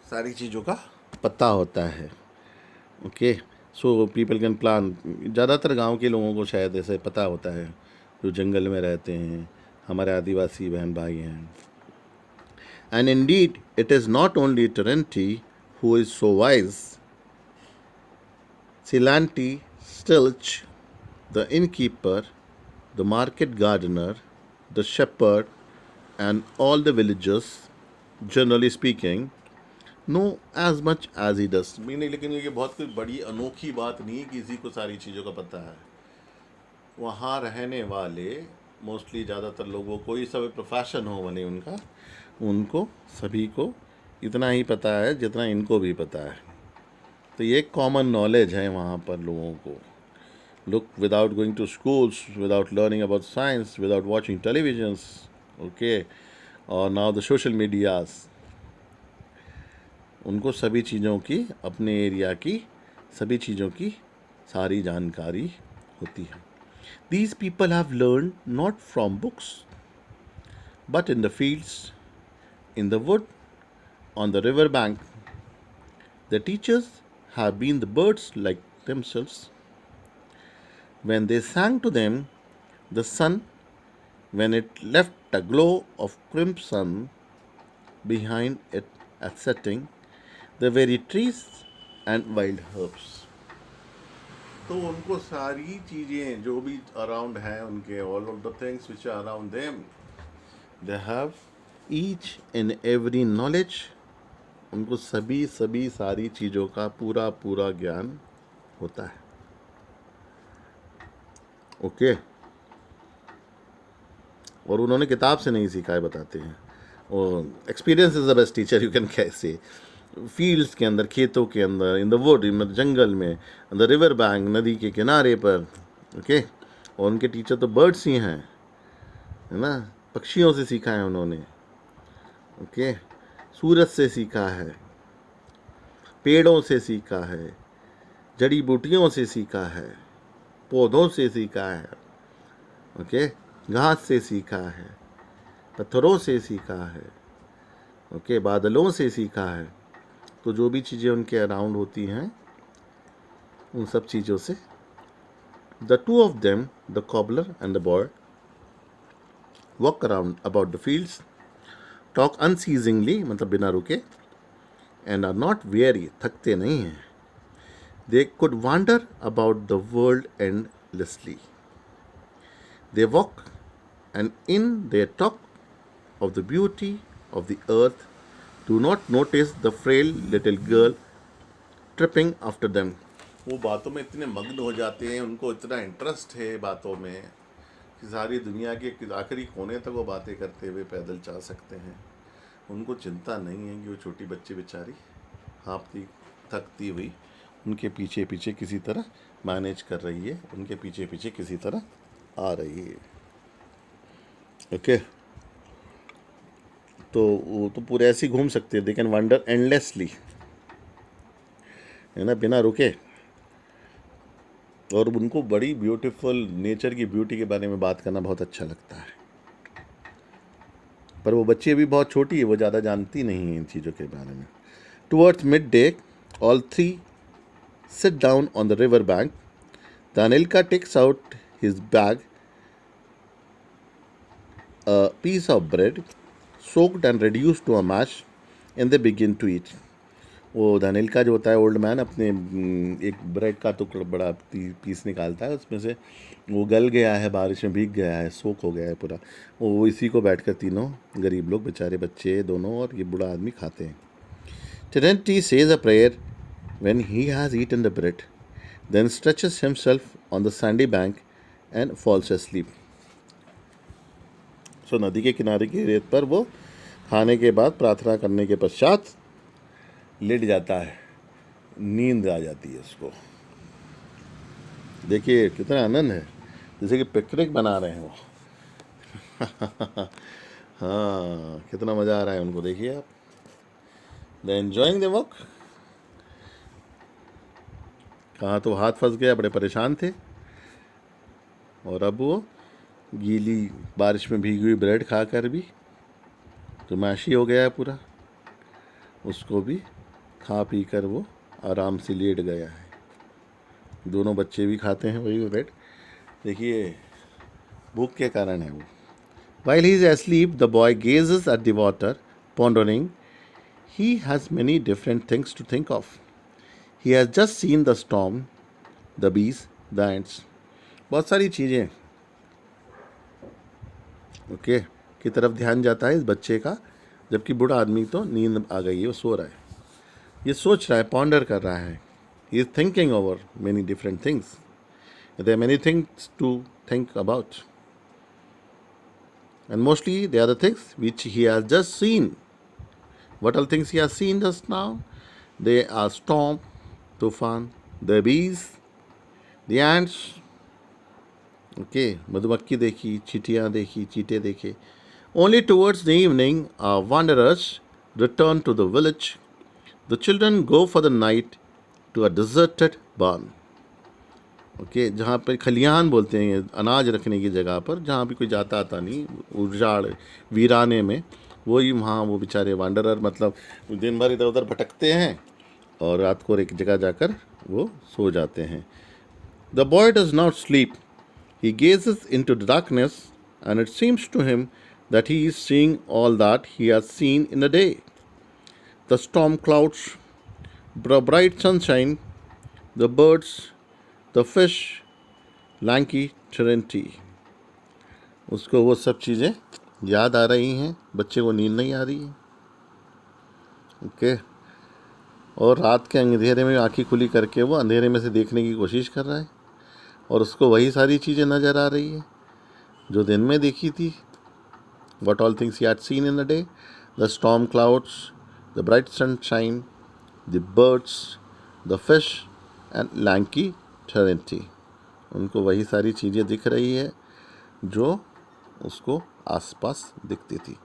सारी चीज़ों का पता होता है. Okay, so people can plan. ज़्यादातर गांव के लोगों को शायद ऐसे पता होता है जो जंगल में रहते हैं, हमारे आदिवासी बहन भाई हैं. And indeed it is not only Terenty who is so wise. Silanty, Stilch, the innkeeper, the market gardener, the shepherd, and all the villagers, generally speaking, know as much as he does. Meaning, लेकिन ये बहुत कोई बड़ी अनोखी बात नहीं है, किसी को सारी चीज़ों का पता है. वहाँ रहने वाले मोस्टली ज़्यादातर लोगों को, ये सब प्रोफेशन हो बने उनका, उनको सभी को इतना ही पता है जितना इनको भी पता है. तो ये एक कॉमन नॉलेज है वहाँ पर लोगों को. Look, without going to schools, without learning about science, without watching televisions, okay, और now the social medias, उनको सभी चीज़ों की, अपने एरिया की सभी चीज़ों की सारी जानकारी होती है. These people have learned not from books, but in the fields, in the wood, on the river bank. The teachers have been the birds like themselves. When they sang to them, the sun, when it left a glow of crimson behind it at setting, the very trees and wild herbs. तो उनको सारी चीज़ें जो भी around हैं उनके, all of the things which are around them, they have each and every knowledge. उनको सभी सारी चीज़ों का पूरा ज्ञान होता है. ओके, और उन्होंने किताब से नहीं सीखा है, बताते हैं. और experience is the best teacher, you can कैसे. फील्ड्स के अंदर, खेतों के अंदर, इन द वुड, जंगल में, द रिवर बैंक, नदी के किनारे पर. ओके, और उनके टीचर तो बर्ड्स ही हैं, है ना. पक्षियों से सीखा है उन्होंने. ओके, सूरज से सीखा है, पेड़ों से सीखा है, जड़ी बूटियों से सीखा है, पौधों से सीखा है. ओके, घास से सीखा है, पत्थरों से सीखा है, ओके, बादलों से सीखा है। तो जो भी चीज़ें उनके अराउंड होती हैं उन सब चीज़ों से। The two of them, the cobbler and the boy, walk around about the fields, talk unceasingly मतलब बिना रुके, एंड आर नॉट वेरी थकते नहीं हैं। They could wander about the world endlessly. They walk and in their talk of the beauty of the earth, do not notice the frail little girl tripping after them. वो बातों में इतने मग्न हो जाते हैं, उनको इतना इंटरेस्ट है बातों में कि सारी दुनिया के आखिरी कोने तक वो बातें करते हुए पैदल जा सकते हैं। उनको चिंता नहीं है कि वो छोटी बच्ची बेचारी हाँफती थकती हुई उनके पीछे पीछे किसी तरह मैनेज कर रही है, उनके पीछे पीछे किसी तरह आ रही है। ओके, तो वो तो पूरे ऐसे ही घूम सकते हैं। दे कैन वंडर एंडलेसली, है ना, बिना रुके। और उनको बड़ी ब्यूटीफुल नेचर की ब्यूटी के बारे में बात करना बहुत अच्छा लगता है। पर वो बच्ची अभी बहुत छोटी है, वो ज़्यादा जानती नहीं है इन चीज़ों के बारे में। Towards midday all three sit down on the river bank. Danilka takes out his bag, a piece of bread soaked and reduced to a mash, and they begin to eat. वो Daniil का जो होता है old man अपने एक bread का टुकड़ा बड़ा पीस निकालता है, उसमें से वो गल गया है, बारिश में भीग गया है, सोक हो गया है पूरा। वो इसी को बैठकर तीनों गरीब लोग, बेचारे बच्चे दोनों और ये बूढ़ा आदमी खाते हैं। Trinity says a prayer when he has eaten the bread, then stretches himself on the sandy bank and falls asleep. सो नदी के किनारे की रेत पर वो खाने के बाद प्रार्थना करने के पश्चात लेट जाता है, नींद आ जाती है उसको। देखिए कितना आनंद है, जैसे कि पिकनिक बना रहे हैं वो। हाँ, कितना मज़ा आ रहा है उनको, देखिए आप। The enjoying the walk. कहाँ तो हाथ फंस गया, बड़े परेशान थे, और अब वो गीली बारिश में भीगी हुई ब्रेड खाकर भी तो मैशी हो गया है पूरा, उसको भी खा पी कर वो आराम से लेट गया है। दोनों बच्चे भी खाते हैं वही ब्रेड, देखिए भूख के कारण है वो। While he is asleep, the boy gazes at the water, pondering. He has many different things to think of. He has just seen the storm, the bees, the ants. बहुत सारी चीज़ें ओके की तरफ ध्यान जाता है इस बच्चे का, जबकि बूढ़ा आदमी तो नींद आ गई है, वो सो रहा है। ये सोच रहा है, पॉन्डर कर रहा है। He is thinking over many different things. There are many things to think about, and mostly they are the things which he has just seen. What all things he has seen just now? They are storm, tufan, the bees, the ants. Okay, मधुमक्खी देखी, चींटियाँ देखी, चींटे देखे. Only towards the evening, our wanderers return to the village. The children go for the night to a deserted barn. Okay, जहाँ पर खलिहान बोलते हैं अनाज रखने की जगह पर, जहाँ भी कोई जाता आता नहीं, उजाड़ वीराने में, वही वहाँ वो बेचारे वांडरर मतलब दिन भर इधर उधर भटकते हैं और रात को एक जगह जाकर वो सो जाते हैं। The boy does not sleep, he gazes into the darkness and it seems to him that he is seeing all that he has seen in the day, the storm clouds, the bright sunshine, the birds, the fish, lanky Trinity. उसको वो सब चीज़ें याद आ रही हैं, बच्चे को नींद नहीं आ रही है। ओके, और रात के अंधेरे में आंखें खुली करके वो अंधेरे में से देखने की कोशिश कर रहा है, और उसको वही सारी चीज़ें नज़र आ रही है जो दिन में देखी थी। What all things he had seen in the day, the storm clouds, the bright sunshine, the birds, the fish and lanky Trinity. उनको वही सारी चीज़ें दिख रही है जो उसको आसपास दिखती थी।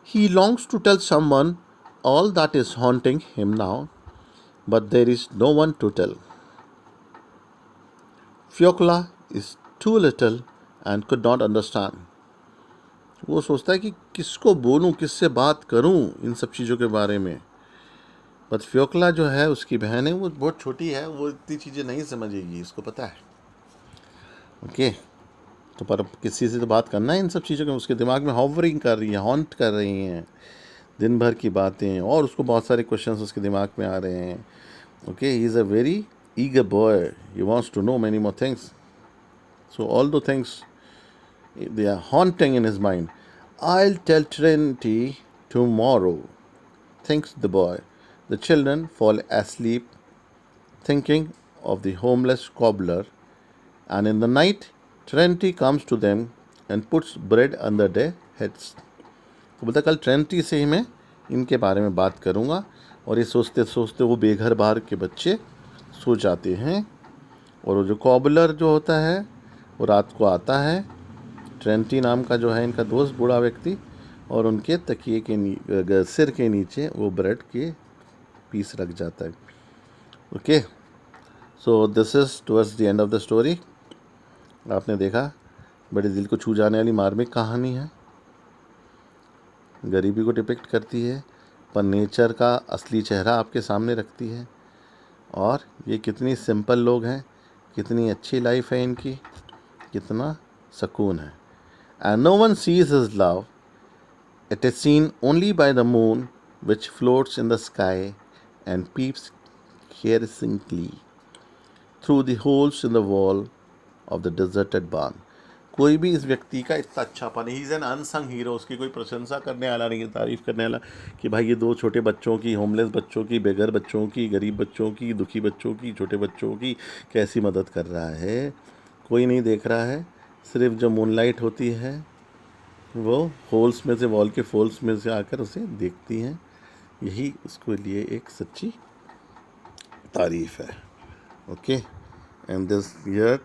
He longs to tell someone all that is haunting him now, but there is no one to tell. Fiocla is too little and could not understand. वो सोचता है कि किसको बोलूं, किससे बात करूं इन सब चीज़ों के बारे में। बट फ्योकला जो है उसकी बहन है, वो बहुत छोटी है, वो इतनी चीज़ें नहीं समझेगी, इसको पता है। ओके, तो पर किसी से तो बात करना है इन सब चीज़ों के, उसके दिमाग में हॉवरिंग कर रही है, हॉन्ट कर रही हैं दिन भर की बातें, और उसको बहुत सारे क्वेश्चंस उसके दिमाग में आ रहे हैं। Okay, he is a very eager boy. He wants to know many more things. So all the things, they are haunting in his mind. I'll tell Trinity tomorrow, thinks the boy. The children fall asleep thinking of the homeless cobbler, and in the night, Trinity comes to them and puts bread under their heads. तो बोलता कल twenty से ही मैं इनके बारे में बात करूँगा, और ये सोचते सोचते वो बेघर बाहर के बच्चे सो जाते हैं, और वो जो कॉबलर जो होता है वो रात को आता है, ट्रेंटी नाम का जो है इनका दोस्त, बूढ़ा व्यक्ति, और उनके तकिए के सिर के नीचे वो ब्रेड के पीस रख जाता है। Okay, so this is towards the end of the story. आपने देखा, बड़े दिल को छू जाने वाली मार्मिक कहानी है, गरीबी को डिपिक्ट करती है, पर नेचर का असली चेहरा आपके सामने रखती है। और ये कितनी सिंपल लोग हैं, कितनी अच्छी लाइफ है इनकी, कितना सुकून है। And no one sees his love, it is seen only by the moon which floats in the sky and peeps caressingly through the holes in the wall of the deserted barn. कोई भी इस व्यक्ति का इतना अच्छापन, he is an unsung hero, उसकी कोई प्रशंसा करने वाला नहीं है, तारीफ़ करने वाला कि भाई ये दो छोटे बच्चों की, होमलेस बच्चों की, बेघर बच्चों की, गरीब बच्चों की, दुखी बच्चों की, छोटे बच्चों की कैसी मदद कर रहा है, कोई नहीं देख रहा है। सिर्फ जो मूनलाइट होती है वो होल्स में से, वॉल के फोल्स में से आकर उसे देखती हैं, यही उसके लिए एक सच्ची तारीफ़ है। Okay, and this year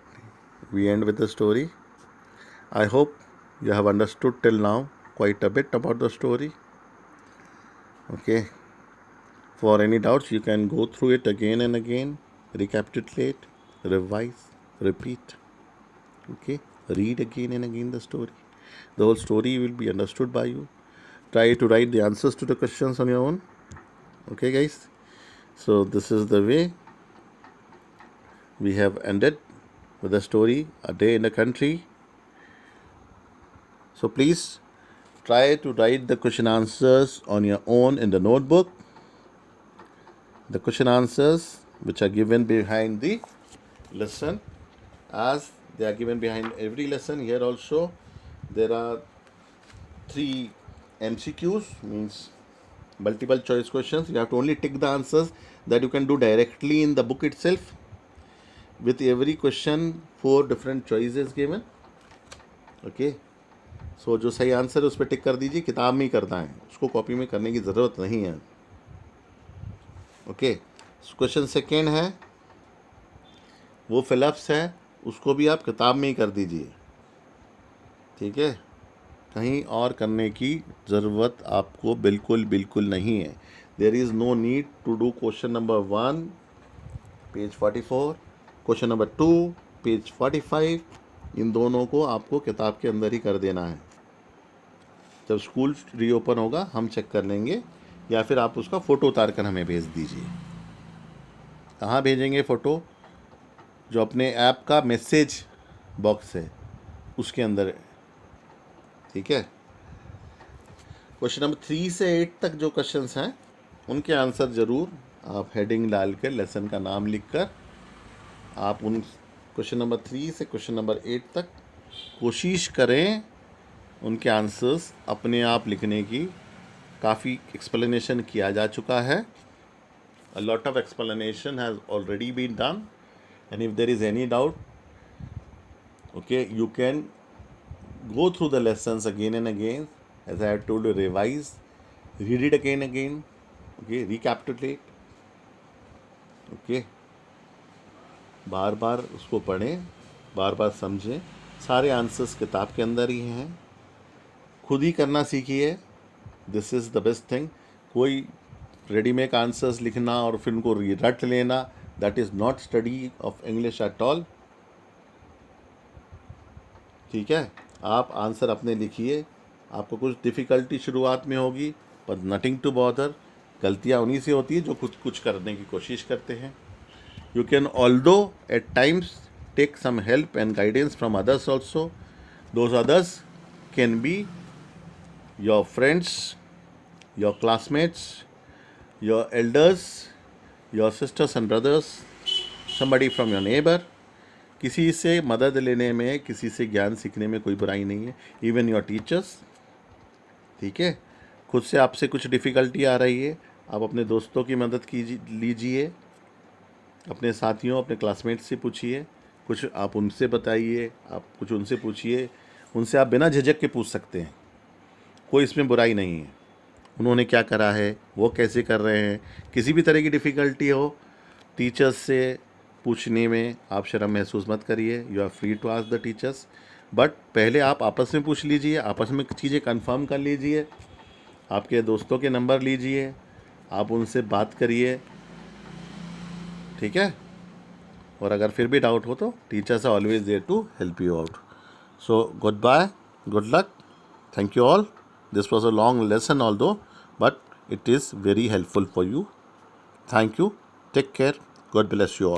we end with the story. I hope you have understood till now quite a bit about the story. Okay, for any doubts you can go through it again and again, recapitulate, revise, repeat. Okay, read again and again the story. The whole story will be understood by you. Try to write the answers to the questions on your own. Okay guys, so this is the way we have ended with the story A Day in the Country. So please try to write the question answers on your own in the notebook. The question answers which are given behind the lesson, as they are given behind every lesson. Here also there are 3 MCQs, means multiple choice questions. You have to only tick the answers that you can do directly in the book itself. With every question 4 different choices given. Okay, सो जो सही answer है उस पर टिक कर दीजिए, किताब में ही करना है, उसको कॉपी में करने की ज़रूरत नहीं है। ओके, क्वेश्चन सेकेंड है वो फिलअप्स है, उसको भी आप किताब में ही कर दीजिए, ठीक है, कहीं और करने की ज़रूरत आपको बिल्कुल बिल्कुल नहीं है। There is no need to do question number 1 page 44, question number 2 page 45, इन दोनों को आपको किताब के अंदर ही कर देना है। जब स्कूल रीओपन होगा हम चेक कर लेंगे, या फिर आप उसका फ़ोटो उतार कर हमें भेज दीजिए। कहाँ भेजेंगे फ़ोटो? जो अपने ऐप का मैसेज बॉक्स है उसके अंदर, ठीक है। क्वेश्चन नंबर 3 से 8 तक जो क्वेश्चंस हैं उनके आंसर ज़रूर आप हेडिंग डाल कर, लेसन का नाम लिख कर, आप उन क्वेश्चन नंबर 3 से क्वेश्चन नंबर 8 तक कोशिश करें उनके आंसर्स अपने आप लिखने की। काफ़ी एक्सप्लेनेशन किया जा चुका है, a lot of explanation has already been done, and if there is any doubt, okay, you can go through the lessons again and again, as I have told you, revise, read it again, okay, recapitulate, okay, बार बार उसको पढ़ें, बार बार समझें। सारे answers किताब के अंदर ही हैं, खुद ही करना सीखिए, this is the best thing. कोई रेडीमेड आंसर्स लिखना और फिर उनको रट लेना, that is not study of English at all, ठीक है। आप आंसर अपने लिखिए, आपको कुछ डिफ़िकल्टी शुरुआत में होगी, पर नथिंग टू बॉदर। गलतियाँ उन्हीं से होती है जो खुद कुछ करने की कोशिश करते हैं। You can, although at times, take some help and guidance from others also. Those others can be your friends, your classmates, your elders, your sisters and brothers, somebody from your neighbor. किसी से मदद लेने में, किसी से ज्ञान सीखने में कोई बुराई नहीं है। इवन योर टीचर्स, ठीक है। खुद से आपसे कुछ डिफ़िकल्टी आ रही है, आप अपने दोस्तों की मदद लीजिए, अपने साथियों, अपने क्लासमेट्स से पूछिए, कुछ आप उनसे बताइए, आप कुछ उनसे पूछिए। उनसे आप बिना झिझक के पूछ सकते हैं, कोई इसमें बुराई नहीं है। उन्होंने क्या करा है, वो कैसे कर रहे हैं, किसी भी तरह की डिफ़िकल्टी हो, टीचर्स से पूछने में आप शर्म महसूस मत करिए। You are free to ask the teachers, but पहले आप आपस में पूछ लीजिए, आपस में चीज़ें कंफर्म कर लीजिए, आपके दोस्तों के नंबर लीजिए, आप उनसे बात करिए, ठीक है। और अगर फिर भी डाउट हो तो teachers are always there to help you out. So good bye, good luck, thank you all. This was a long lesson although, but it is very helpful for you. Thank you. Take care. God bless you all.